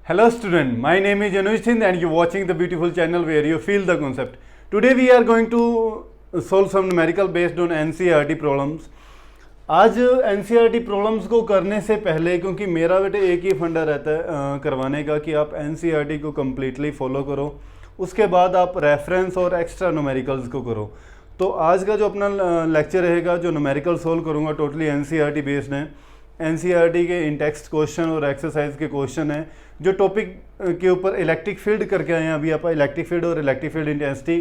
Hello student, my name is Anuj Singh and you're watching the beautiful channel where you feel the concept. Today we are going to solve some numerical based on NCERT problems. आज NCERT problems को करने से पहले, क्योंकि मेरा बेटे एक ही फंडा रहता है करवाने का कि आप NCERT को कम्प्लीटली फॉलो करो, उसके बाद आप रेफरेंस और एक्स्ट्रा न्यूमेरिकल्स को करो। तो आज का जो अपना लेक्चर रहेगा, जो न्यूमेरिकल सोल्व करूँगा, टोटली NCERT बेस्ड है। NCERT के इन टेक्स्ट क्वेश्चन और एक्सरसाइज के क्वेश्चन हैं जो टॉपिक के ऊपर इलेक्ट्रिक फील्ड करके आए हैं। अभी आप इलेक्ट्रिक फील्ड और electric field intensity,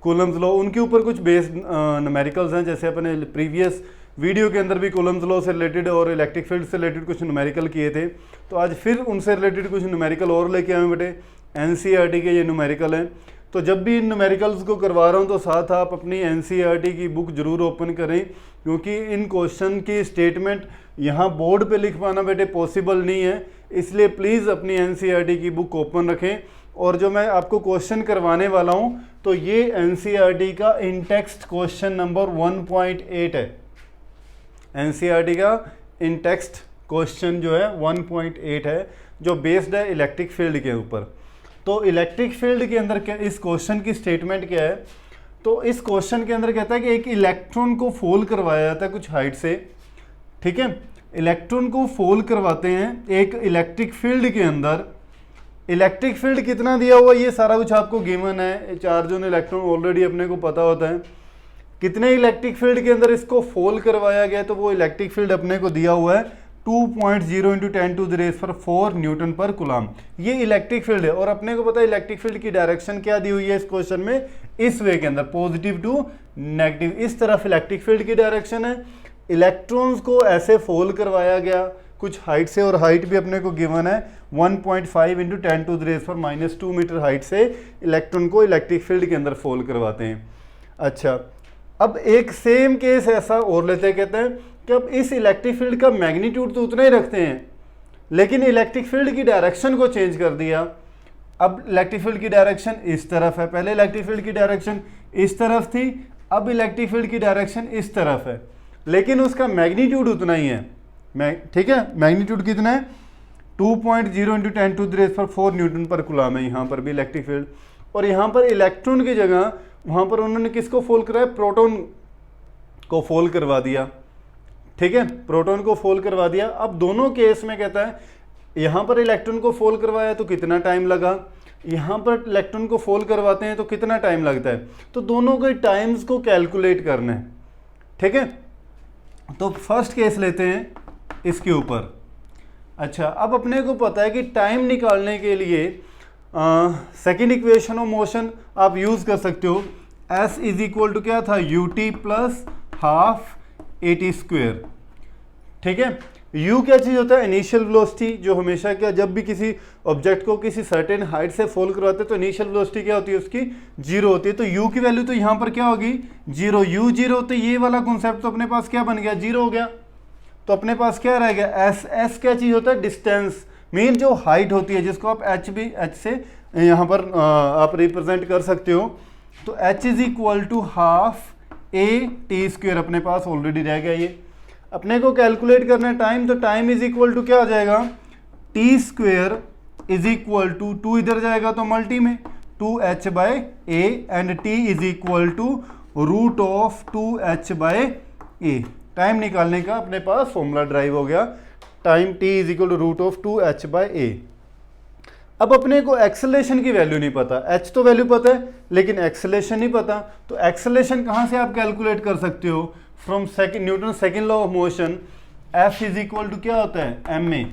Coulomb's law, उनके ऊपर कुछ बेस्ड न्यूमेरिकल्स हैं। जैसे अपने प्रीवियस वीडियो के अंदर भी कूलम्स लॉ से रिलेटेड और इलेक्ट्रिक फील्ड से रिलेटेड कुछ न्यूमेरिकल किए थे, तो आज फिर उनसे रिलेटेड कुछ न्यूमेरिकल और लेके आए बेटे। NCERT के ये न्यूमेरिकल हैं, तो जब भी इन न्यूमेरिकल्स को करवा रहा हूँ तो साथ आप अपनी NCERT की बुक ज़रूर ओपन करें, क्योंकि इन क्वेश्चन की स्टेटमेंट यहाँ बोर्ड पे लिख पाना बेटे पॉसिबल नहीं है। इसलिए प्लीज़ अपनी NCERT की बुक ओपन रखें। और जो मैं आपको क्वेश्चन करवाने वाला हूँ तो ये NCERT का इन टेक्स्ट क्वेश्चन नंबर 1.8 है। NCERT का इन टेक्स्ट क्वेश्चन जो है 1.8 है, जो बेस्ड है इलेक्ट्रिक फील्ड के ऊपर। तो इलेक्ट्रिक फील्ड के अंदर क्या इस क्वेश्चन की स्टेटमेंट क्या है? तो इस क्वेश्चन के अंदर कहता है कि एक इलेक्ट्रॉन को फोल्ड करवाया जाता है कुछ हाइट से, ठीक है। इलेक्ट्रॉन को फोल्ड करवाते हैं एक इलेक्ट्रिक फील्ड के अंदर। इलेक्ट्रिक फील्ड कितना दिया हुआ ये सारा कुछ आपको गिवन है। चार्ज ऑन इलेक्ट्रॉन ऑलरेडी अपने को पता होता है। कितने इलेक्ट्रिक फील्ड के अंदर इसको फोल्ड करवाया गया, तो वो इलेक्ट्रिक फील्ड अपने को दिया हुआ है 2.0 × 10⁻⁴ न्यूटन पर कूलम। ये इलेक्ट्रिक फील्ड है। और अपने को पता है इलेक्ट्रिक फील्ड की डायरेक्शन क्या दी हुई है इस क्वेश्चन में, इस वे के अंदर, पॉजिटिव टू नेगेटिव, इस तरफ इलेक्ट्रिक फील्ड की डायरेक्शन है। इलेक्ट्रॉन्स को ऐसे फोल्ड करवाया गया कुछ हाइट से, और हाइट भी अपने को गिवन है 1.5 × 10⁻⁻² मीटर हाइट से इलेक्ट्रॉन को इलेक्ट्रिक फील्ड के अंदर फोल्ड करवाते हैं। अच्छा, अब एक सेम केस ऐसा और लेते हैं। कहते हैं कि अब इस इलेक्ट्रिक फील्ड का मैग्नीट्यूड तो उतना ही रखते हैं, लेकिन इलेक्ट्रिक फील्ड की डायरेक्शन को चेंज कर दिया। अब इलेक्ट्रिक फील्ड की डायरेक्शन इस तरफ है, पहले इलेक्ट्रिक फील्ड की डायरेक्शन इस तरफ थी, अब इलेक्ट्रिक फील्ड की डायरेक्शन इस तरफ है, लेकिन उसका मैग्नीट्यूड उतना ही है। ठीक है, मैग्नीट्यूड कितना है? 2.0 × 10⁻⁴ न्यूटन पर कूलम है यहाँ पर भी इलेक्ट्रिक फील्ड। और यहाँ पर इलेक्ट्रॉन की जगह वहाँ पर उन्होंने किसको फोल्ड कराया? प्रोटॉन को फोल्ड करवा दिया, ठीक है, प्रोटॉन को फोल्ड करवा दिया। अब दोनों केस में कहता है यहाँ पर इलेक्ट्रॉन को फोल्ड करवाया तो कितना टाइम लगा, यहाँ पर इलेक्ट्रॉन को फोल्ड करवाते हैं तो कितना टाइम लगता है। तो दोनों के टाइम्स को कैलकुलेट करना है, ठीक है। तो फर्स्ट केस लेते हैं इसके ऊपर। अच्छा, अब अपने को पता है कि टाइम निकालने के लिए सेकेंड इक्वेशन ऑफ मोशन आप यूज़ कर सकते हो। S = क्या था? ut + ½ at², ठीक है। u क्या चीज़ होता है? इनिशियल वेलोसिटी, जो हमेशा क्या, जब भी किसी ऑब्जेक्ट को किसी सर्टेन हाइट से फोल्ड करवाते हैं तो इनिशियल वेलोसिटी क्या होती है? उसकी 0 होती है। तो u की वैल्यू तो यहाँ पर क्या होगी? 0। u 0, तो ये वाला कॉन्सेप्ट तो अपने पास क्या बन गया? 0 हो गया। तो अपने पास क्या रह गया? s क्या चीज़ होता है? डिस्टेंस, मीन जो हाइट होती है, जिसको आप h से यहाँ पर आप रिप्रेजेंट कर सकते हो। तो h = ½ at² अपने पास ऑलरेडी रह गया। ये अपने को कैलकुलेट करना है टाइम, तो टाइम = क्या आ जाएगा? t² = 2 इधर जाएगा तो मल्टी में 2h/a and t = √2h/a। Time निकालने का अपने पास फॉर्मूला ड्राइव हो गया। Time t = √2h/a। अब अपने को एक्सेलरेशन की वैल्यू नहीं पता, h तो वैल्यू पता है लेकिन एक्सेलरेशन नहीं पता। तो एक्सेलरेशन कहाँ से आप कैलकुलेट कर सकते हो? From Newton second law of motion. F = क्या होता है? ma,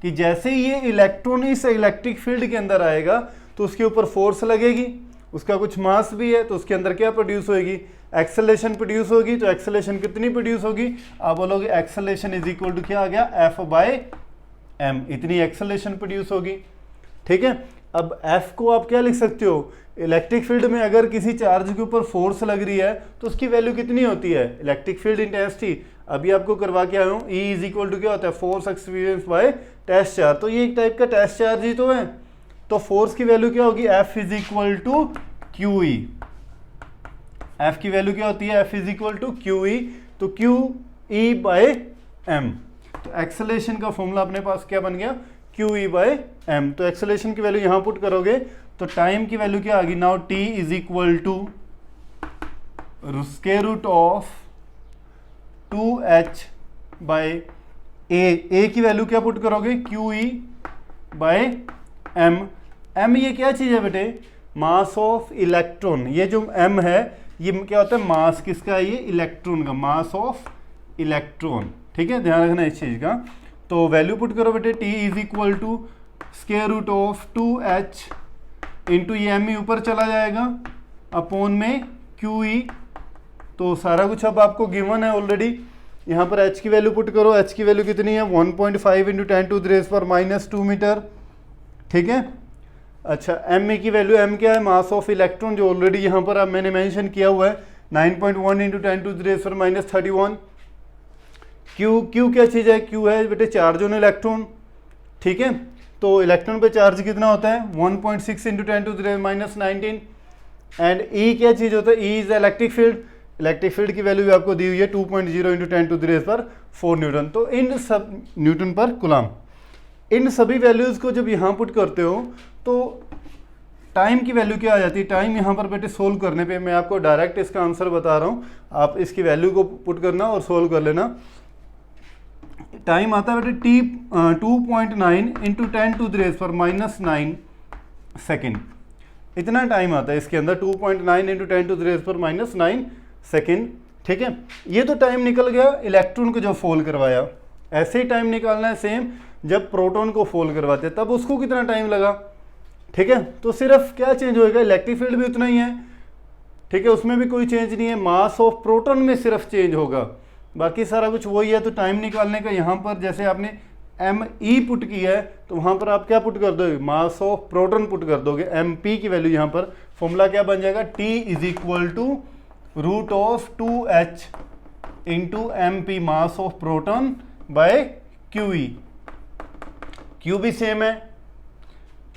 कि जैसे ही ये इलेक्ट्रॉन इस इलेक्ट्रिक फील्ड के अंदर आएगा तो उसके ऊपर फोर्स लगेगी, उसका कुछ मास भी है, तो उसके अंदर क्या प्रोड्यूस होगी? एक्सेलरेशन प्रोड्यूस होगी। तो एक्सेलरेशन कितनी प्रोड्यूस होगी? आप बोलोगे एक्सेलरेशन = क्या आ गया? F/m, इतनी एक्सेलरेशन प्रोड्यूस होगी, ठीक है। अब F को आप क्या लिख सकते हो? इलेक्ट्रिक फील्ड में अगर किसी चार्ज के ऊपर फोर्स लग रही है तो उसकी वैल्यू कितनी होती है? इलेक्ट्रिक फील्ड इंटेंसिटी अभी आपको करवा के आया हूँ। E = क्या होता है? Force experience by test charge. तो ये एक टाइप का टेस्ट चार्ज ही तो है। तो फोर्स की वैल्यू क्या होगी? F = QE। F की वैल्यू क्या होती है? F = QE। तो QE/m। तो एक्सेलरेशन का फॉर्मूला अपने पास क्या बन गया? Q E by M. तो एक्सेलरेशन की वैल्यू यहाँ पुट करोगे तो टाइम की वैल्यू क्या आ गई, now T is equal to square root of 2h by A की वैल्यू क्या पुट करोगे, Q E by M. M ये क्या चीज़ है बेटे, मास ऑफ इलेक्ट्रॉन। ये जो एम है ये क्या होता है, मास किसका है, ये इलेक्ट्रॉन का, मास ऑफ इलेक्ट्रॉन। ठीक है, ध्यान रखना इस चीज़ का। तो वैल्यू पुट करो बेटे, T is equal to square root of 2h into ये एम ऊपर चला जाएगा अपॉन में क्यू ई। तो सारा कुछ अब आपको गिवन है ऑलरेडी। यहाँ पर h की वैल्यू पुट करो, h की वैल्यू कितनी है 1.5 इंटू 10⁻⁻² मीटर। ठीक है, अच्छा m की वैल्यू, m क्या है, मास ऑफ इलेक्ट्रॉन, जो ऑलरेडी यहाँ पर अब मैंने मेंशन किया हुआ है 9.1 इंटू 10⁻⁻31। q क्या चीज़ है, q है बेटे चार्ज ऑन इलेक्ट्रॉन। ठीक है, तो इलेक्ट्रॉन पे चार्ज कितना होता है 1.6 इंटू 10⁻⁻19। एंड e क्या चीज़ होता है, e is electric field. Electric field की वैल्यू भी आपको दी हुई है 2.0 इंटू 10⁻⁴ न्यूटन। तो इन सब न्यूटन पर कुलाम, इन सभी वैल्यूज़ को जब यहाँ पुट करते हो तो टाइम की वैल्यू क्या आ जाती है। टाइम यहाँ पर बेटे सोल्व करने पे मैं आपको डायरेक्ट इसका आंसर बता रहा हूँ, आप इसकी वैल्यू को पुट करना और सोल्व कर लेना। टाइम आता है बेटे टी 2.9 इंटू 10⁻⁻9 सेकेंड। इतना टाइम आता है इसके अंदर, 2.9 इंटू 10⁻⁻9 सेकेंड। ठीक है, ये तो टाइम निकल गया इलेक्ट्रॉन को जो फोल्ड करवाया। ऐसे ही टाइम निकालना है सेम जब प्रोटॉन को फोल्ड करवाते हैं, तब उसको कितना टाइम लगा। ठीक है, तो सिर्फ क्या चेंज होएगा, इलेक्ट्रिक फील्ड भी उतना ही है। ठीक है, उसमें भी कोई चेंज नहीं है, मास ऑफ प्रोटॉन में सिर्फ चेंज होगा, बाकी सारा कुछ वही है। तो टाइम निकालने का यहाँ पर जैसे आपने एम ई पुट किया है तो वहाँ पर आप क्या पुट कर दोगे, मास ऑफ प्रोटॉन पुट कर दोगे। एम पी की वैल्यू यहाँ पर फॉर्मूला क्या बन जाएगा, T is equal to root of 2h into M P mass of proton by Q E. Q भी सेम है।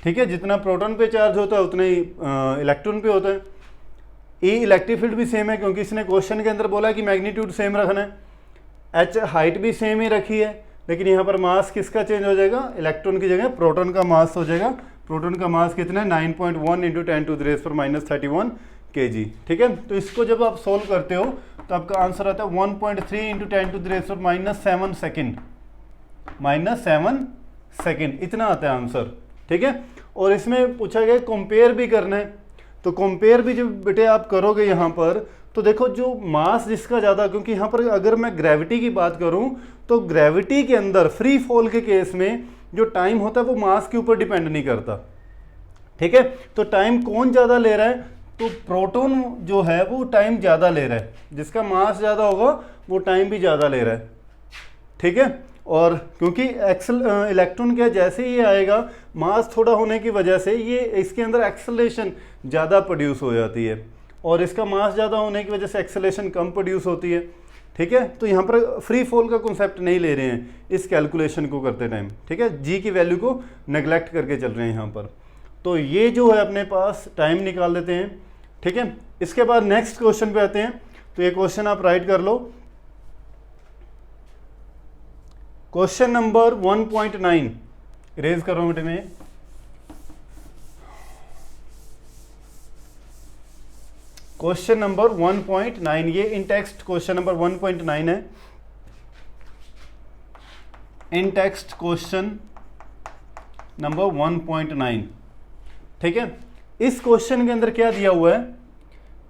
ठीक है, जितना प्रोटॉन पे चार्ज होता है उतना ही इलेक्ट्रॉन पे होता है। ई इलेक्ट्रिक फील्ड भी सेम है क्योंकि इसने क्वेश्चन के अंदर बोला है कि मैग्नीट्यूड सेम रखना है। एच हाइट भी सेम ही रखी है, लेकिन यहाँ पर मास किसका चेंज हो जाएगा, इलेक्ट्रॉन की जगह प्रोटॉन का मास हो जाएगा। प्रोटॉन का मास कितना है 9.1 इंटू 10⁻⁻31 kg। ठीक है, तो इसको जब आप सोल्व करते हो तो आपका आंसर आता है 1.3 इंटू 10⁻⁻7 सेकेंड, -7 सेकेंड, इतना आता है आंसर। ठीक है, और इसमें पूछा गया कंपेयर भी करना है, तो कंपेयर भी जब बेटे आप करोगे यहाँ पर तो देखो जो मास जिसका ज़्यादा, क्योंकि यहाँ पर अगर मैं ग्रेविटी की बात करूँ तो ग्रेविटी के अंदर फ्री फॉल के केस में जो टाइम होता है वो मास के ऊपर डिपेंड नहीं करता। ठीक है, तो टाइम कौन ज़्यादा ले रहा है, तो प्रोटॉन जो है वो टाइम ज़्यादा ले रहा है, जिसका मास ज़्यादा होगा वो टाइम भी ज़्यादा ले रहा है। ठीक है, और क्योंकि इलेक्ट्रॉन क्या जैसे ही आएगा मास थोड़ा होने की वजह से ये इसके अंदर एक्सेलरेशन ज़्यादा प्रोड्यूस हो जाती है, और इसका मास ज़्यादा होने की वजह से एक्सेलरेशन कम प्रोड्यूस होती है। ठीक है, तो यहाँ पर फ्री फॉल का कॉन्सेप्ट नहीं ले रहे हैं इस कैलकुलेशन को करते टाइम। ठीक है, जी की वैल्यू को नेग्लेक्ट करके चल रहे हैं यहाँ पर। तो ये जो है अपने पास टाइम निकाल देते हैं। ठीक है, इसके बाद नेक्स्ट क्वेश्चन पे आते हैं। तो ये क्वेश्चन आप राइट कर लो, क्वेश्चन नंबर 1.9 रेज कर रहा हूँ बेटे मैं। क्वेश्चन नंबर 1.9, ये इन टेक्स्ट क्वेश्चन नंबर 1.9 है। इन टेक्स्ट क्वेश्चन नंबर 1.9। ठीक है, इस क्वेश्चन के अंदर क्या दिया हुआ है,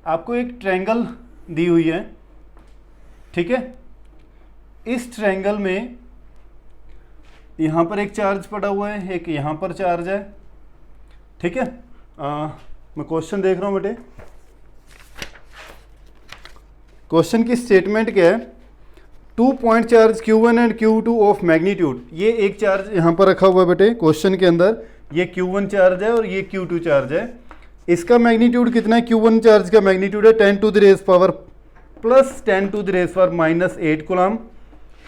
आपको एक ट्रायंगल दी हुई है। ठीक है, इस ट्रायंगल में यहाँ पर एक चार्ज पड़ा हुआ है, एक यहाँ पर चार्ज है। ठीक है, मैं क्वेश्चन देख रहा हूँ बेटे। क्वेश्चन की स्टेटमेंट क्या है, 2 point charge Q1 and Q2 of magnitude. ये एक चार्ज यहाँ पर रखा हुआ है बेटे क्वेश्चन के अंदर, ये Q1 चार्ज है और ये Q2 चार्ज है। इसका मैग्नीट्यूड कितना है, Q1 चार्ज का मैग्नीट्यूड है 10⁻⁻ प्लस 10⁻⁻8 कूलम,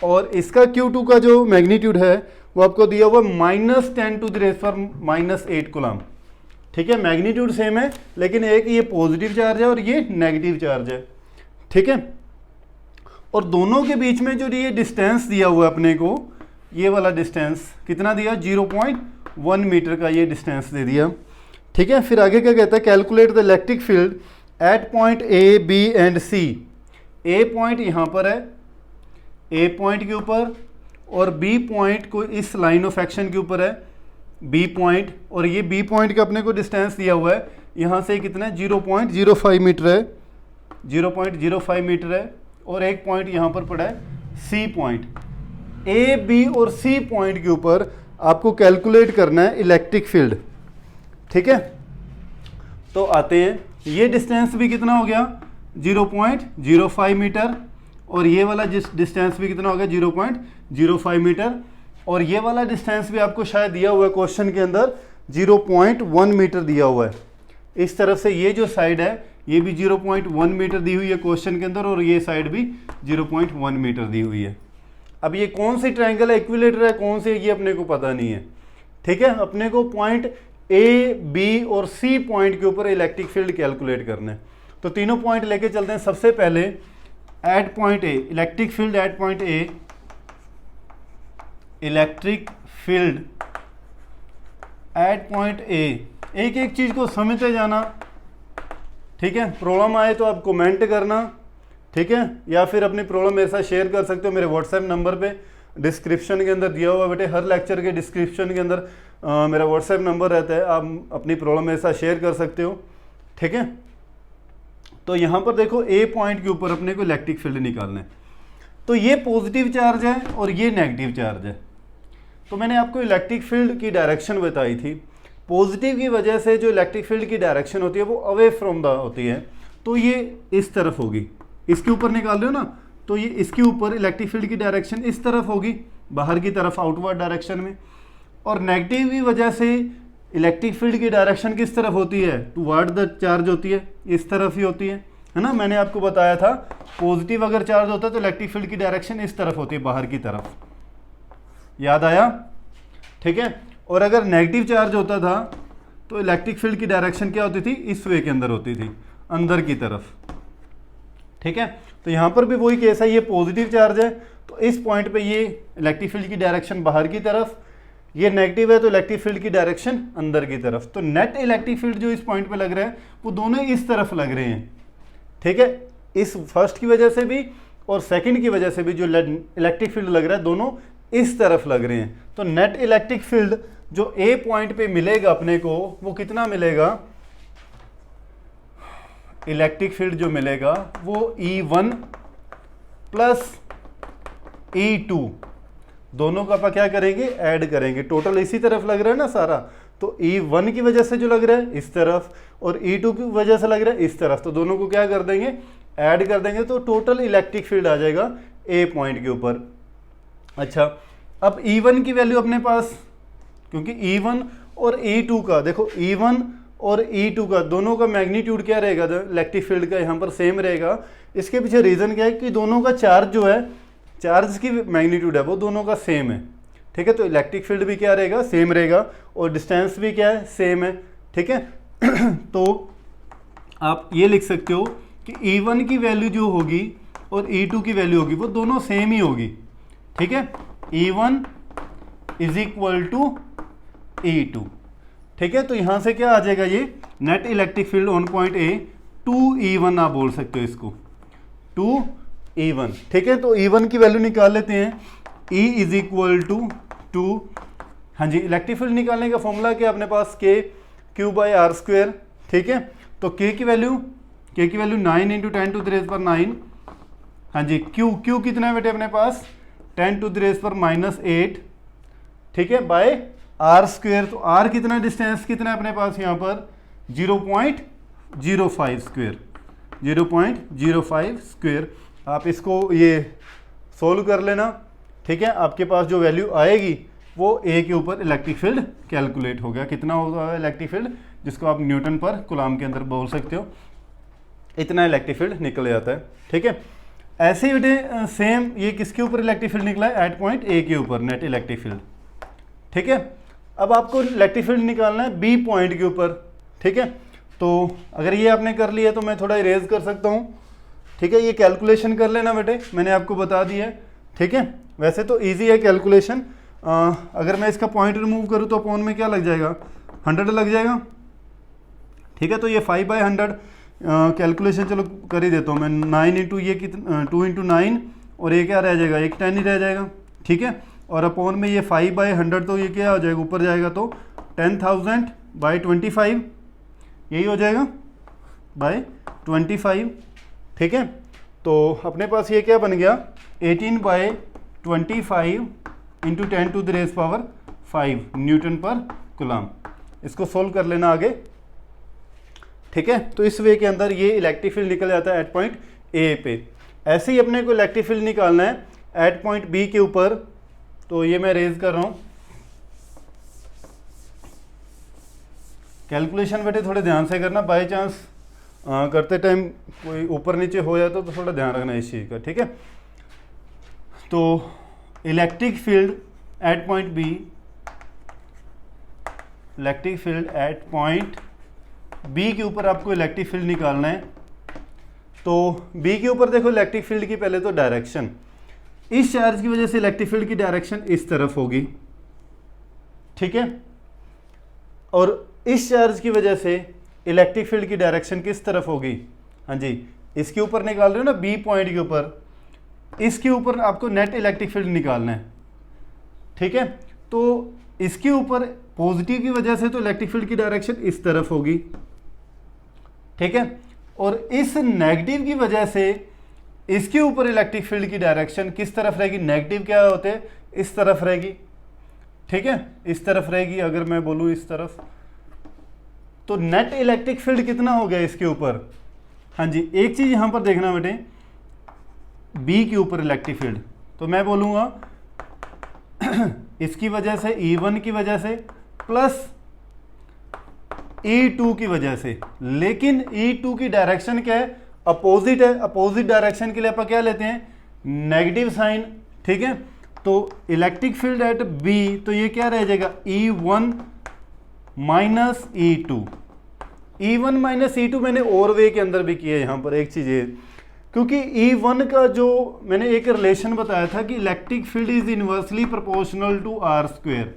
और इसका Q2 का जो मैग्नीट्यूड है वो आपको दिया हुआ -10⁻⁻8 कूलम। ठीक है, मैग्नीट्यूड सेम है लेकिन एक ये पॉजिटिव चार्ज है और ये नेगेटिव चार्ज है। ठीक है, और दोनों के बीच में जो ये डिस्टेंस दिया हुआ है अपने को, ये वाला डिस्टेंस कितना दिया, 0.1 मीटर का ये डिस्टेंस दे दिया। ठीक है, फिर आगे क्या कहता है, calculate the electric field at point A B and C. A point यहाँ पर है, ए पॉइंट के ऊपर, और बी पॉइंट को इस लाइन ऑफ एक्शन के ऊपर है बी पॉइंट, और ये बी पॉइंट का अपने को डिस्टेंस दिया हुआ है यहाँ से कितना है, 0.05 मीटर है, 0.05 मीटर है, और एक पॉइंट यहाँ पर पड़ा है सी पॉइंट। ए बी और सी पॉइंट के ऊपर आपको कैलकुलेट करना है इलेक्ट्रिक फील्ड। ठीक है, तो आते हैं, ये डिस्टेंस भी कितना हो गया, 0.05 मीटर, और ये वाला डिस्टेंस भी कितना हो गया, 0.05 मीटर, और ये वाला डिस्टेंस भी आपको शायद दिया हुआ है क्वेश्चन के अंदर, 0.1 मीटर दिया हुआ है। इस तरफ से ये जो साइड है ये भी 0.1 मीटर दी हुई है क्वेश्चन के अंदर, और ये साइड भी 0.1 मीटर दी हुई है। अब ये कौन सी ट्रायंगल है, इक्विलेटर है कौन से, ये अपने को पता नहीं है। ठीक है, अपने को पॉइंट ए बी और सी पॉइंट के ऊपर इलेक्ट्रिक फील्ड कैलकुलेट करना है। तो तीनों पॉइंट लेके चलते हैं। सबसे पहले at point A, electric field at point A, electric field at point A. एक एक चीज को समझते जाना। ठीक है, प्रॉब्लम आए तो आप कमेंट करना। ठीक है, या फिर अपनी प्रॉब्लम मेरे साथ शेयर कर सकते हो मेरे व्हाट्सएप नंबर पे, डिस्क्रिप्शन के अंदर दिया हुआ बेटे, हर लेक्चर के डिस्क्रिप्शन के अंदर मेरा व्हाट्सएप नंबर रहता है, आप अपनी प्रॉब्लम मेरे साथ शेयर कर सकते हो। ठीक है, तो यहाँ पर देखो ए पॉइंट के ऊपर अपने को इलेक्ट्रिक फील्ड निकालना है। तो ये पॉजिटिव चार्ज है और ये नेगेटिव चार्ज है। तो मैंने आपको इलेक्ट्रिक फील्ड की डायरेक्शन बताई थी। पॉजिटिव की वजह से जो इलेक्ट्रिक फील्ड की डायरेक्शन होती है वो अवे फ्रॉम द होती है, तो ये इस तरफ होगी। इसके ऊपर निकाल रहे हो ना, तो ये इसके ऊपर इलेक्ट्रिक फील्ड की डायरेक्शन इस तरफ होगी, बाहर की तरफ, आउटवर्ड डायरेक्शन में। और नेगेटिव की वजह से इलेक्ट्रिक फील्ड की डायरेक्शन किस तरफ होती है, टुवर्ड द चार्ज होती है, इस तरफ ही होती है ना। मैंने आपको बताया था पॉजिटिव अगर चार्ज होता है तो इलेक्ट्रिक फील्ड की डायरेक्शन इस तरफ होती है, बाहर की तरफ, याद आया। ठीक है, और अगर नेगेटिव चार्ज होता था तो इलेक्ट्रिक फील्ड की डायरेक्शन क्या होती थी, इस वे के अंदर होती थी, अंदर की तरफ। ठीक है, तो यहाँ पर भी वही केस है, ये पॉजिटिव चार्ज है तो इस पॉइंट पे ये इलेक्ट्रिक फील्ड की डायरेक्शन बाहर की तरफ, ये नेगेटिव है तो इलेक्ट्रिक फील्ड की डायरेक्शन अंदर की तरफ। तो नेट इलेक्ट्रिक फील्ड जो इस पॉइंट पे लग रहा है वो दोनों इस तरफ लग रहे हैं। ठीक है, इस फर्स्ट की वजह से भी और सेकंड की वजह से भी जो इलेक्ट्रिक फील्ड लग रहा है दोनों इस तरफ लग रहे हैं। तो नेट इलेक्ट्रिक फील्ड जो ए पॉइंट पे मिलेगा अपने को वो कितना मिलेगा, इलेक्ट्रिक फील्ड जो मिलेगा वो E1 प्लस E2, दोनों का आप क्या करेंगे, ऐड करेंगे। टोटल इसी तरफ लग रहा है ना सारा, तो E1 की वजह से जो लग रहा है इस तरफ और E2 की वजह से लग रहा है इस तरफ, तो दोनों को क्या कर देंगे, ऐड कर देंगे, तो टोटल इलेक्ट्रिक फील्ड आ जाएगा ए पॉइंट के ऊपर। अच्छा, अब E1 की वैल्यू अपने पास, क्योंकि E1 और E2 का देखो, E1 और E2 का दोनों का मैग्नीट्यूड क्या रहेगा, इलेक्ट्रिक फील्ड का यहाँ पर सेम रहेगा। इसके पीछे रीज़न क्या है कि दोनों का चार्ज जो है, चार्ज की मैग्नीट्यूड है वो दोनों का सेम है। ठीक है, तो इलेक्ट्रिक फील्ड भी क्या रहेगा, सेम रहेगा, और डिस्टेंस भी क्या है, सेम है। ठीक है, तो आप ये लिख सकते हो कि E1 की वैल्यू जो होगी और E2 की वैल्यू होगी वो दोनों सेम ही होगी। ठीक है, E1 is equal to E2। ठीक है, तो यहाँ से क्या आ जाएगा, ये net electric field on point A 2E1 आप बोल सकते हो इसको, 2E1। ठीक है, तो E1 की वैल्यू निकाल लेते हैं, E इज इक्वल टू 2। हाँ जी, इलेक्ट्रिक फील्ड निकालने का फॉर्मूला क्या अपने पास, Q/R²। ठीक है, तो K की value 9 into 10 to the raise पर 9। हाँ जी, Q कितना है बेटे अपने पास, 10 टू द रेज़ पर -8। ठीक है, बाय R²। तो R कितना, डिस्टेंस कितना है अपने पास यहाँ पर, 0.05 स्क्वायर, 0.05 स्क्वायर। आप इसको ये सोल्व कर लेना। ठीक है, आपके पास जो वैल्यू आएगी वो ए के ऊपर इलेक्ट्रिक फील्ड कैलकुलेट हो गया। कितना होगा इलेक्ट्रिक फील्ड, जिसको आप न्यूटन पर कूलम के अंदर बोल सकते हो, इतना इलेक्ट्रिक फील्ड निकल जाता है। ठीक है, ऐसे ही बेटे सेम ये किसके ऊपर इलेक्ट्रिक फील्ड निकला है, एट पॉइंट ए के ऊपर नेट इलेक्ट्रिक फील्ड। ठीक है, अब आपको इलेक्ट्रिक फील्ड निकालना है बी पॉइंट के ऊपर। ठीक है, तो अगर ये आपने कर लिया तो मैं थोड़ा इरेज कर सकता हूँ। ठीक है, ये कैलकुलेशन कर लेना बेटे, मैंने आपको बता दिया है। ठीक है, वैसे तो इजी है कैलकुलेशन, अगर मैं इसका पॉइंट रिमूव करूँ तो अपॉन में क्या लग जाएगा, 100 लग जाएगा। ठीक है, तो ये 5/100 कैलकुलेशन चलो कर ही देता हूँ मैं। 9 इंटू ये कितना 2 इंटू 9 और ये क्या रह जाएगा, एक 10 ही रह जाएगा। ठीक है, और अपॉन में ये 5/100 तो ये क्या हो जाएगा, ऊपर जाएगा तो 10,000/25 यही हो जाएगा बाय 25। ठीक है, तो अपने पास ये क्या बन गया 18/25 इंटू 10⁵ न्यूटन पर कूलम। इसको सोल्व कर लेना आगे। ठीक है, तो इस वे के अंदर ये इलेक्ट्रिक फील्ड निकल जाता है एट पॉइंट ए पे। ऐसे ही अपने को इलेक्ट्रिक फील्ड निकालना है एट पॉइंट बी के ऊपर। तो ये मैं रेज कर रहा हूँ। कैलकुलेशन बेटे थोड़े ध्यान से करना, बाय चांस करते टाइम कोई ऊपर नीचे हो जाता तो थोड़ा ध्यान रखना इस चीज़ का। ठीक है, तो electric field at point B, electric field at point B के ऊपर आपको इलेक्ट्रिक फील्ड निकालना है। तो बी के ऊपर देखो इलेक्ट्रिक फील्ड की पहले तो डायरेक्शन, इस चार्ज की वजह से इलेक्ट्रिक फील्ड की डायरेक्शन इस तरफ होगी। ठीक है, और इस चार्ज की वजह से इलेक्ट्रिक फील्ड की डायरेक्शन किस तरफ होगी, हाँ जी इसके ऊपर निकाल रहे हो ना, बी पॉइंट के ऊपर, इसके ऊपर आपको नेट इलेक्ट्रिक फील्ड निकालना है। ठीक है, तो इसके ऊपर पॉजिटिव की वजह से तो इलेक्ट्रिक फील्ड की डायरेक्शन इस तरफ होगी। ठीक है, और इस नेगेटिव की वजह से इसके ऊपर इलेक्ट्रिक फील्ड की डायरेक्शन किस तरफ रहेगी, नेगेटिव क्या होते हैं, इस तरफ रहेगी। ठीक है, इस तरफ रहेगी। अगर मैं बोलूँ इस तरफ, तो नेट इलेक्ट्रिक फील्ड कितना हो गया इसके ऊपर, हाँ जी एक चीज़ यहाँ पर देखना बेटे, बी के ऊपर इलेक्ट्रिक फील्ड, तो मैं बोलूँगा इसकी वजह से E1 की वजह से प्लस E2 की वजह से। लेकिन E2 की डायरेक्शन क्या है, अपोजिट है। अपोजिट डायरेक्शन के लिए आप क्या लेते हैं, नेगेटिव साइन। ठीक है, तो इलेक्ट्रिक फील्ड एट बी, तो ये क्या रह जाएगा E1 minus E2। E1 minus E2 मैंने और वे के अंदर भी किया है। यहाँ पर एक चीज़ है, क्योंकि E1 का जो मैंने एक रिलेशन बताया था कि electric field is inversely proportional to R square.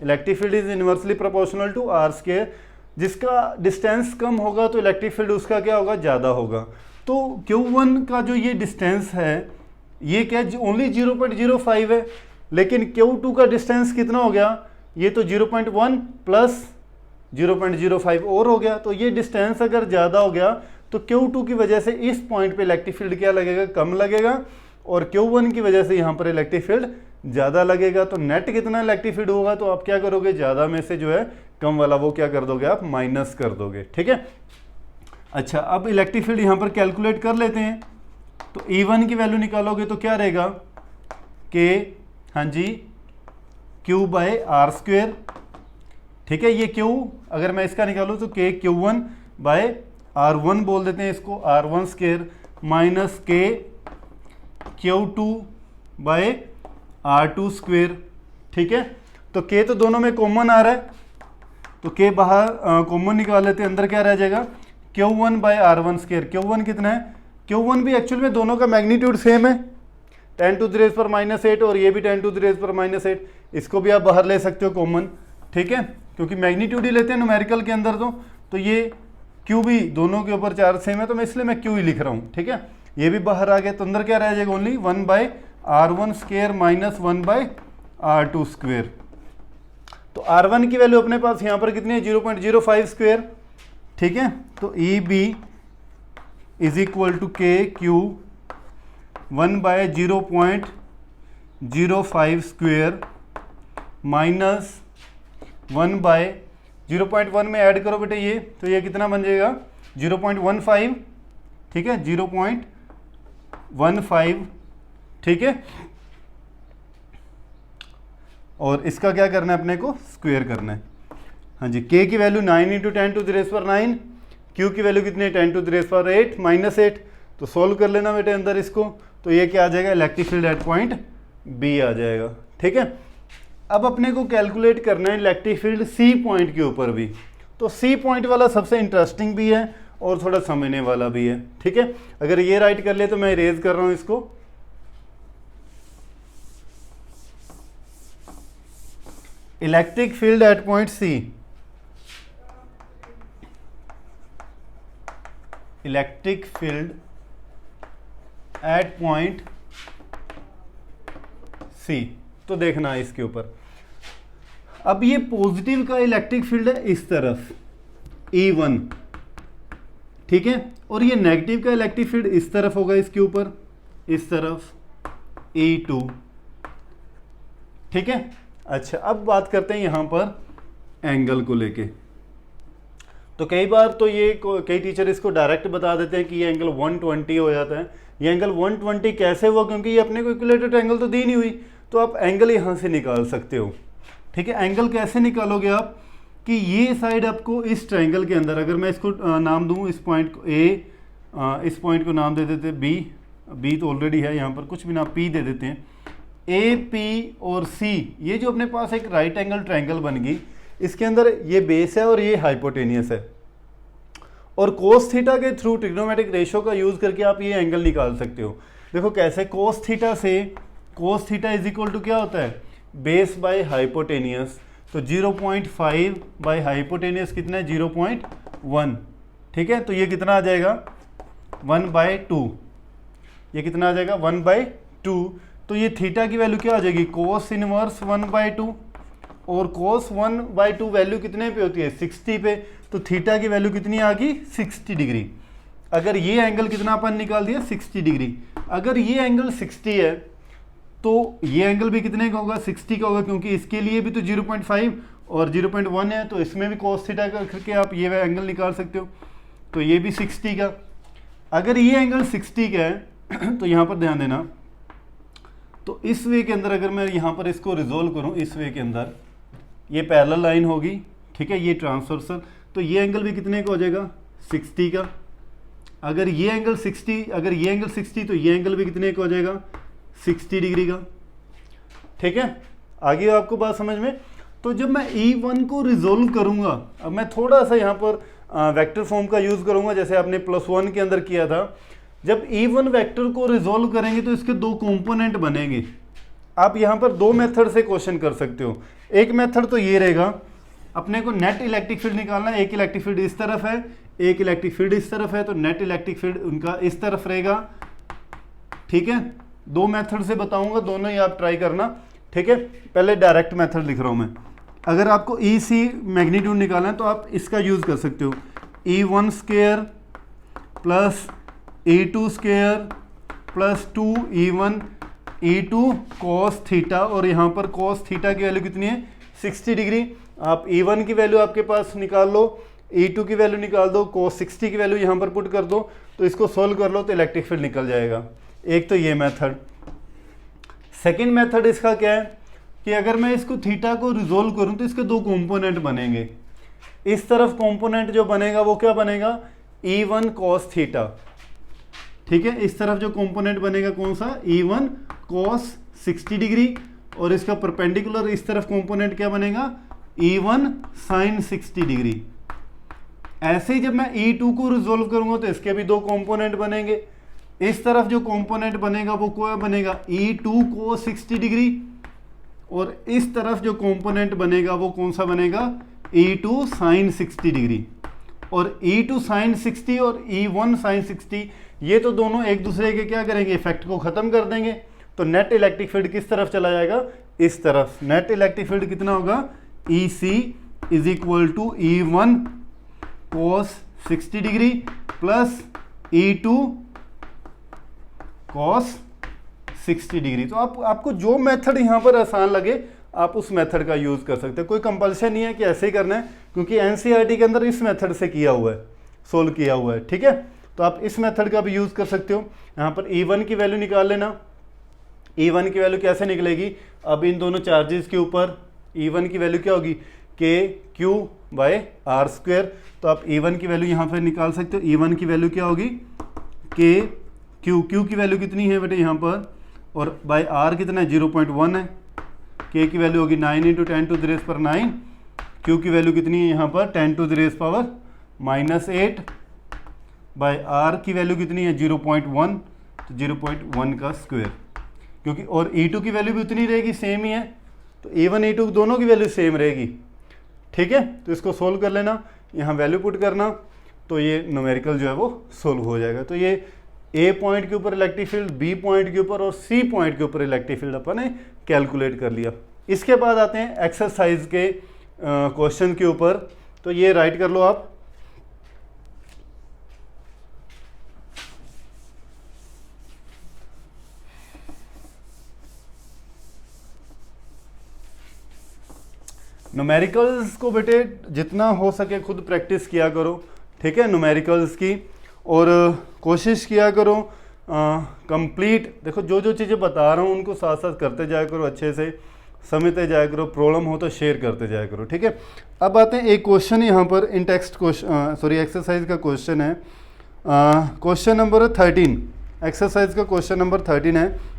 Electric field is inversely proportional to R square, जिसका डिस्टेंस कम होगा तो इलेक्ट्रिक फील्ड उसका क्या होगा, ज़्यादा होगा। तो Q1 का जो ये डिस्टेंस है ये क्या ओनली 0.05 है, लेकिन Q2 का डिस्टेंस कितना हो गया, ये तो 0.1 प्लस 0.05 और हो गया। तो ये डिस्टेंस अगर ज़्यादा हो गया तो Q2 की वजह से इस पॉइंट पे इलेक्ट्रिक फील्ड क्या लगेगा, कम लगेगा, और Q1 की वजह से यहाँ पर इलेक्ट्रिक फील्ड ज़्यादा लगेगा। तो नेट कितना इलेक्ट्रिक फील्ड होगा, तो आप क्या करोगे, ज़्यादा में से जो है कम वाला वो क्या कर दोगे, आप माइनस कर दोगे। ठीक है, अच्छा अब इलेक्ट्रिक फील्ड यहाँ पर कैलकुलेट कर लेते हैं। तो E1 की वैल्यू निकालोगे तो क्या रहेगा, K, हाँ जी Q/r²। ठीक है, ये Q अगर मैं इसका निकालूँ तो K Q1/r1 बोल देते हैं इसको, r1² माइनस K Q2/r2²। ठीक है, तो K तो दोनों में कॉमन आ रहा है, तो K बाहर कॉमन निकाल लेते हैं, अंदर क्या रह जाएगा Q1/r1²। Q1 कितना है, Q1 भी एक्चुअल में दोनों का मैग्नीट्यूड सेम है, 10⁻⁻8 और ये भी 10⁻⁸। इसको भी आप बाहर ले सकते हो कॉमन। ठीक है, क्योंकि मैग्नीट्यूड ही लेते हैं न्यूमेरिकल के अंदर, तो ये Q भी दोनों के ऊपर चार्ज सेम है, तो मैं इसलिए मैं Q ही लिख रहा हूँ। ठीक है, ये भी बाहर आ गया, तो अंदर क्या रह जाएगा, ओनली 1/r1² माइनस 1/r2²। तो R1 की वैल्यू अपने पास यहाँ पर कितनी है, 0.05²। ठीक है, तो EB is equal to K Q 1/0.05² minus 1/0.1 में ऐड करो बेटे ये, तो ये कितना बन जाएगा 0.15। ठीक है, 0.15। ठीक है, और इसका क्या करना है, अपने को स्क्वायर करना है। हाँ जी, K की वैल्यू 9 × 10⁻⁹, Q की वैल्यू कितनी है 10⁻8 माइनस 8। तो सोल्व कर लेना बेटे अंदर इसको, तो ये क्या आ जाएगा, electric field at point B आ जाएगा। ठीक है, अब अपने को कैलकुलेट करना है इलेक्ट्रिक फील्ड C पॉइंट के ऊपर भी। तो C पॉइंट वाला सबसे इंटरेस्टिंग भी है और थोड़ा समझने वाला भी है। ठीक है, अगर ये राइट कर ले तो मैं इरेज कर रहा हूँ इसको। Electric field at point C, electric field at point C. तो देखना है इसके ऊपर, अब ये पॉजिटिव का इलेक्ट्रिक फील्ड है इस तरफ E1, ठीक है, और ये नेगेटिव का इलेक्ट्रिक फील्ड इस तरफ होगा, इसके ऊपर इस तरफ E2, ठीक है। अच्छा, अब बात करते हैं यहां पर एंगल को लेके। तो कई बार तो ये कई टीचर इसको डायरेक्ट बता देते हैं कि ये एंगल 120 हो जाता है। ये एंगल 120 कैसे हुआ, क्योंकि ये अपने को इक्विलेटरल एंगल तो दी नहीं हुई, तो आप एंगल यहां से निकाल सकते हो, ठीक है। एंगल कैसे निकालोगे आप, कि ये साइड आपको इस ट्रायंगल के अंदर, अगर मैं इसको नाम दूं, इस पॉइंट को A, इस पॉइंट को नाम दे देते B तो ऑलरेडी है यहाँ पर, कुछ भी नाम P दे देते हैं। A, P और C, ये जो अपने पास एक राइट एंगल ट्रायंगल बन गई, इसके अंदर ये बेस है और ये हाइपोटेनियस है, और कोस थीटा के थ्रू ट्रिग्नोमेट्रिक रेशियो का यूज करके आप ये एंगल निकाल सकते हो। देखो कैसे, कोस थीटा से, cos theta is equal to क्या होता है, बेस बाय हाइपोटेनियस, तो 0.5 बाय हाइपोटेनियस कितना है, 0.1, ठीक है। तो ये कितना आ जाएगा, 1/2, ये कितना आ जाएगा, 1/2। तो ये थीटा की वैल्यू क्या आ जाएगी, कोस इनवर्स 1/2, और कोस 1/2 वैल्यू कितने पे होती है, 60 पे, तो थीटा की वैल्यू कितनी आ गई, 60 डिग्री। अगर ये एंगल कितना अपन निकाल दिया, 60 डिग्री। अगर ये एंगल 60 है तो ये एंगल भी कितने का होगा, 60 का होगा, क्योंकि इसके लिए भी तो 0.5 और 0.1 है, तो इसमें भी cos थीटा करके आप ये एंगल निकाल सकते हो, तो ये भी 60 का। अगर ये एंगल 60 का है तो यहाँ पर ध्यान देना, तो इस वे के अंदर अगर मैं यहाँ पर इसको रिजोल्व करूँ, इस वे के अंदर ये पैरेलल लाइन होगी, ठीक है, ये ट्रांसवर्सल, तो ये एंगल भी कितने का हो जाएगा, 60 का। अगर ये एंगल 60, अगर ये एंगल 60, तो ये एंगल भी कितने का हो जाएगा, 60 डिग्री का, ठीक है। आगे आपको बात समझ में। तो जब मैं E1 को रिजोल्व करूंगा, अब मैं थोड़ा सा यहाँ पर वेक्टर फॉर्म का यूज करूंगा, जैसे आपने +1 के अंदर किया था। जब E1 वेक्टर को रिजोल्व करेंगे तो इसके दो कंपोनेंट बनेंगे। आप यहाँ पर दो मेथड से क्वेश्चन कर सकते हो। एक मेथड तो ये रहेगा, अपने को नेट इलेक्ट्रिक फील्ड निकालना है, एक इलेक्ट्रिक फील्ड इस तरफ है, एक इलेक्ट्रिक फील्ड इस तरफ है, तो नेट इलेक्ट्रिक फील्ड उनका इस तरफ रहेगा, ठीक है। दो मेथड से बताऊंगा, दोनों ही आप ट्राई करना, ठीक है। पहले डायरेक्ट मेथड लिख रहा हूं मैं। अगर आपको EC मैग्नीट्यूड निकालना है तो आप इसका यूज कर सकते हो, E1 square plus E2 square plus 2E1 E2 cos theta, और यहाँ पर cos थीटा की वैल्यू कितनी है, 60 डिग्री। आप E1 की वैल्यू आपके पास निकाल लो, E2 की वैल्यू निकाल दो, cos 60 की वैल्यू यहाँ पर पुट कर दो, तो इसको सोल्व कर लो तो इलेक्ट्रिक फील्ड निकल जाएगा। एक तो ये मेथड। सेकंड मेथड इसका क्या है कि अगर मैं इसको थीटा को रिजोल्व करूं तो इसके दो कंपोनेंट बनेंगे। इस तरफ कंपोनेंट जो बनेगा वो क्या बनेगा, E1 cos थीटा, ठीक है। इस तरफ जो कंपोनेंट बनेगा कौन सा, E1 cos 60 डिग्री, और इसका परपेंडिकुलर इस तरफ कंपोनेंट क्या बनेगा, E1 sin 60 डिग्री। ऐसे ही जब मैं E2 को रिजोल्व करूंगा तो इसके भी दो कंपोनेंट बनेंगे। इस तरफ जो कंपोनेंट बनेगा वो क्या बनेगा, E2 cos 60 डिग्री, और इस तरफ जो कंपोनेंट बनेगा वो कौन सा बनेगा, E2 sin 60 डिग्री। और E2 sin 60 और E1 sin 60 ये तो दोनों एक दूसरे के क्या करेंगे, इफेक्ट को खत्म कर देंगे। तो नेट इलेक्ट्रिक फील्ड किस तरफ चला जाएगा, इस तरफ। नेट इलेक्ट्रिक फील्ड कितना होगा, EC is equal to E1 cos 60 degree plus E2 cos 60 degree. तो आपको जो मेथड यहाँ पर आसान लगे आप उस मेथड का यूज कर सकते हैं, कोई कंपल्शन नहीं है कि ऐसे ही करना है, क्योंकि NCERT के अंदर इस मेथड से किया हुआ है, सोल्व किया हुआ है, ठीक है। तो आप इस मेथड का भी यूज कर सकते हो। यहाँ पर E1 की वैल्यू निकाल लेना। E1 की वैल्यू कैसे निकलेगी, अब इन दोनों चार्जेस के ऊपर E1 की वैल्यू क्या होगी, KQ/R²। तो आप E1 की वैल्यू यहाँ पर निकाल सकते हो। E1 की वैल्यू क्या होगी, Q की वैल्यू कितनी है बेटे यहाँ पर, और बाय R कितना है, 0.1 है। K की वैल्यू होगी 9 × 10⁻⁹। Q की वैल्यू कितनी है यहाँ पर, 10⁻⁻8। बाय R की वैल्यू कितनी है, 0.1, तो 0.1 का स्क्वायर, क्योंकि और E2 की वैल्यू भी उतनी रहेगी, सेम ही है, तो E1 E2 दोनों की वैल्यू सेम रहेगी। ठीक है, तो इसको सोल्व कर लेना, यहाँ वैल्यू पुट करना, तो ये न्यूमेरिकल जो है वो सोल्व हो जाएगा। तो ये ए पॉइंट के ऊपर इलेक्ट्रिक फील्ड, बी पॉइंट के ऊपर और सी पॉइंट के ऊपर इलेक्ट्रिक फील्ड अपन ने कैलकुलेट कर लिया। इसके बाद आते हैं एक्सरसाइज के क्वेश्चन के ऊपर। तो ये राइट कर लो आप। न्यूमेरिकल्स को बेटे जितना हो सके खुद प्रैक्टिस किया करो, ठीक है, न्यूमेरिकल्स की, और कोशिश किया करो कंप्लीट। देखो जो जो चीज़ें बता रहा हूँ उनको साथ साथ करते जाया करो, अच्छे से समझते जाया करो, प्रॉब्लम हो तो शेयर करते जाया करो। ठीक है, अब आते हैं एक क्वेश्चन यहाँ पर इन टेक्स्ट क्वेश्चन, सॉरी एक्सरसाइज का क्वेश्चन है, क्वेश्चन नंबर 13, एक्सरसाइज का क्वेश्चन नंबर 13 है।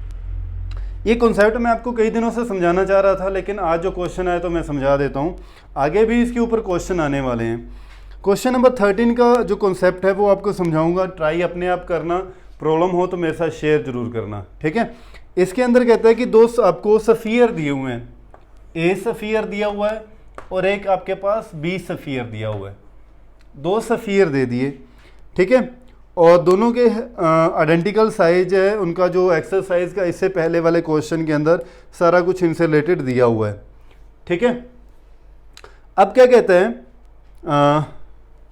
ये कॉन्सेप्ट मैं आपको कई दिनों से समझाना चाह रहा था, लेकिन आज जो क्वेश्चन आया तो मैं समझा देता हूँ, आगे भी इसके ऊपर क्वेश्चन आने वाले हैं। क्वेश्चन नंबर 13 का जो कॉन्सेप्ट है वो आपको समझाऊंगा, ट्राई अपने आप करना, प्रॉब्लम हो तो मेरे साथ शेयर जरूर करना। ठीक है, इसके अंदर कहता है कि दो आपको सफ़ियर दिए हुए हैं, ए सफ़ियर दिया हुआ है और एक आपके पास बी सफ़ियर दिया हुआ है, दो सफ़ियर दे दिए। ठीक है, और दोनों के आइडेंटिकल साइज है, उनका जो एक्सरसाइज का इससे पहले वाले क्वेश्चन के अंदर सारा कुछ इनसे रिलेटेड दिया हुआ है। ठीक है, अब क्या कहते हैं,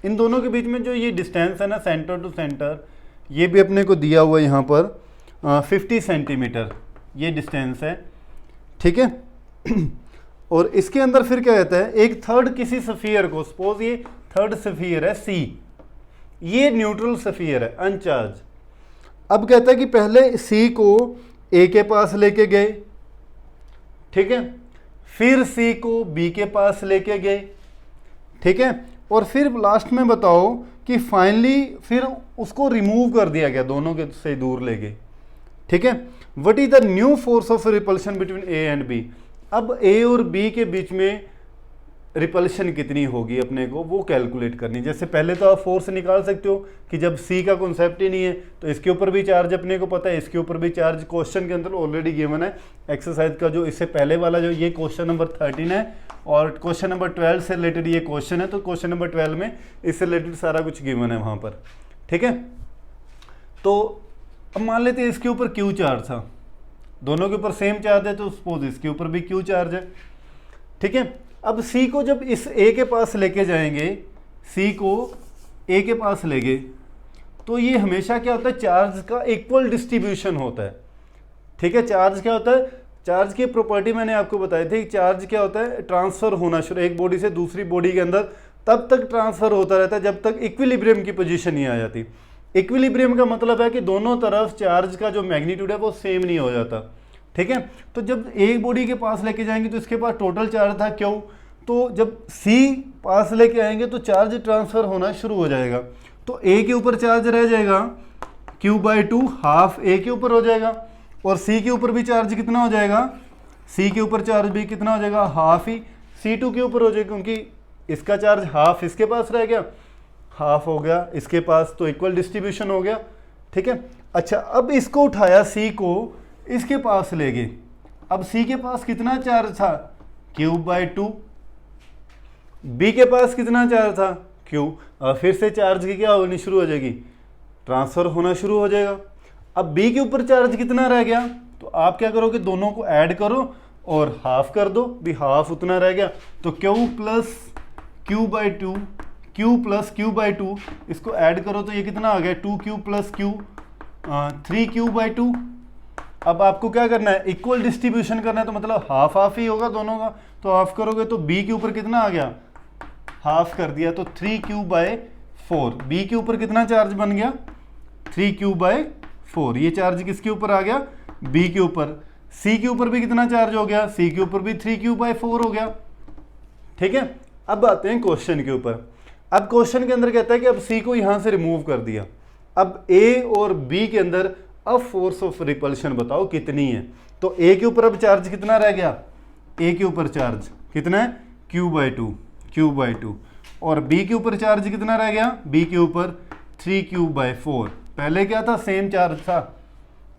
इन दोनों के बीच में जो ये डिस्टेंस है ना, सेंटर टू सेंटर, ये भी अपने को दिया हुआ है यहाँ पर 50 सेंटीमीटर ये डिस्टेंस है। ठीक है, और इसके अंदर फिर क्या कहता है, एक थर्ड किसी सफ़ियर को, सपोज ये थर्ड सफ़ियर है सी, ये न्यूट्रल सफ़ियर है, अनचार्ज। अब कहता है कि पहले सी को ए के पास लेके गए, ठीक है, फिर सी को बी के पास लेके गए, ठीक है, और फिर लास्ट में बताओ कि फाइनली फिर उसको रिमूव कर दिया गया, दोनों के से दूर ले गए। ठीक है, what is the new force of repulsion between A and B. अब ए और बी के बीच में रिपल्शन कितनी होगी अपने को वो कैलकुलेट करनी। जैसे पहले तो आप फोर्स निकाल सकते हो कि जब सी का कॉन्सेप्ट ही नहीं है तो इसके ऊपर भी चार्ज अपने को पता है, इसके ऊपर भी चार्ज क्वेश्चन के अंदर ऑलरेडी गिवन है। एक्सरसाइज का जो इससे पहले वाला जो ये क्वेश्चन नंबर 13 है और क्वेश्चन नंबर 12 से रिलेटेड ये क्वेश्चन है, तो क्वेश्चन नंबर 12 में इससे रिलेटेड सारा कुछ गिवन है वहाँ पर। ठीक है, तो अब मान लेते हैं इसके ऊपर क्यू चार्ज था, दोनों के ऊपर सेम चार्ज है, तो सपोज इसके ऊपर भी क्यू चार्ज है। ठीक है, अब सी को जब इस ए के पास लेके जाएंगे, सी को ए के पास ले गए, तो ये हमेशा क्या होता है, चार्ज का इक्वल डिस्ट्रीब्यूशन होता है। ठीक है, चार्ज क्या होता है, चार्ज की प्रॉपर्टी मैंने आपको बताई थी, चार्ज क्या होता है, ट्रांसफ़र होना शुरू एक बॉडी से दूसरी बॉडी के अंदर तब तक ट्रांसफ़र होता रहता है जब तक इक्विलिब्रियम की पोजीशन नहीं आ जाती। इक्विलिब्रियम का मतलब है कि दोनों तरफ चार्ज का जो मैग्नीट्यूड है वो सेम नहीं हो जाता। ठीक है, तो जब एक बॉडी के पास लेके जाएंगे तो इसके पास टोटल चार्ज था क्यों, तो जब सी पास लेके आएंगे तो चार्ज ट्रांसफ़र होना शुरू हो जाएगा, तो ए के ऊपर चार्ज रह जाएगा Q/2, हाफ ए के ऊपर हो जाएगा, और सी के ऊपर भी चार्ज कितना हो जाएगा, सी के ऊपर चार्ज भी कितना हो जाएगा, हाफ ही C2 के ऊपर हो जाएगा, क्योंकि इसका चार्ज हाफ इसके पास रह गया, हाफ हो गया इसके पास, तो इक्वल डिस्ट्रीब्यूशन हो गया। ठीक है, अच्छा अब इसको उठाया, सी को इसके पास ले गए, अब सी के पास कितना चार्ज था, Q/2, बी के पास कितना चार्ज था, Q, फिर से चार्ज की क्या होनी शुरू हो जाएगी, ट्रांसफ़र होना शुरू हो जाएगा। अब बी के ऊपर चार्ज कितना रह गया, तो आप क्या करोगे, दोनों को ऐड करो और हाफ कर दो, भी हाफ उतना रह गया, तो Q plus Q/2, Q plus Q/2, इसको ऐड करो तो ये कितना आ गया, 2Q प्लस Q, 3Q/2। अब आपको क्या करना है, इक्वल डिस्ट्रीब्यूशन करना है, तो मतलब हाफ हाफ ही होगा दोनों का, तो हाफ करोगे तो बी के ऊपर कितना आ गया, हाफ कर दिया, तो 3Q/4। बी के ऊपर कितना चार्ज बन गया, 3Q/4, ये चार्ज किसके ऊपर आ गया, बी के ऊपर। सी के ऊपर भी कितना चार्ज हो गया, सी के ऊपर भी 3Q/4 हो गया। ठीक है, अब आते हैं क्वेश्चन के ऊपर। अब क्वेश्चन के अंदर कहता है कि अब सी को यहां से रिमूव कर दिया, अब ए और बी के अंदर अब फोर्स ऑफ रिपल्शन बताओ कितनी है। तो ए के ऊपर अब चार्ज कितना रह गया, ए के ऊपर चार्ज कितना है, Q/2, और बी के ऊपर चार्ज कितना रह गया, बी के ऊपर 3Q/4। पहले क्या था, सेम चार्ज था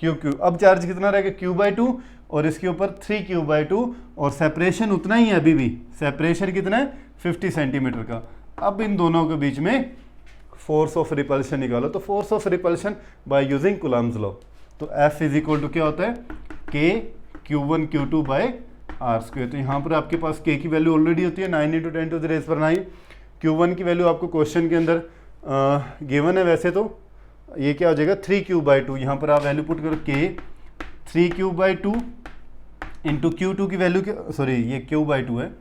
Q, अब चार्ज कितना रह गया, Q/2, और इसके ऊपर 3q/2 और सेपरेशन उतना ही है अभी भी, सेपरेशन कितना है 50 सेंटीमीटर का। अब इन दोनों के बीच में फोर्स ऑफ रिपल्शन निकालो, तो force of repulsion by using Coulomb's law, तो F इज इक्वल टू क्या होता है K Q1 Q2 bye r²। तो यहाँ पर आपके पास K की वैल्यू ऑलरेडी होती है 9 × 10⁻⁹, Q1 की वैल्यू आपको क्वेश्चन के अंदर गिवन है, वैसे तो ये क्या हो जाएगा 3q/2, यहाँ पर आप वैल्यू पुट करो K 3q/2 इंटू Q2 की वैल्यू क्या, सॉरी ये q/2 है,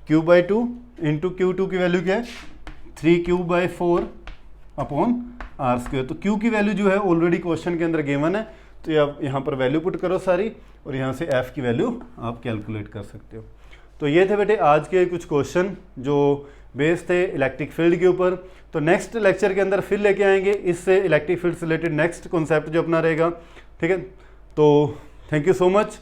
q/2 इंटू Q2 की वैल्यू क्या है 3q/4 अपॉन r²। तो Q की वैल्यू जो है ऑलरेडी क्वेश्चन के अंदर गिवन है, तो आप यहाँ पर वैल्यू पुट करो सारी और यहाँ से F की वैल्यू आप कैलकुलेट कर सकते हो। तो ये थे बेटे आज के कुछ क्वेश्चन जो बेस थे इलेक्ट्रिक फील्ड के ऊपर। तो नेक्स्ट लेक्चर के अंदर फिर लेके आएंगे इससे इलेक्ट्रिक फील्ड से रिलेटेड नेक्स्ट कॉन्सेप्ट जो अपना रहेगा, ठीक है। तो थैंक यू सो मच।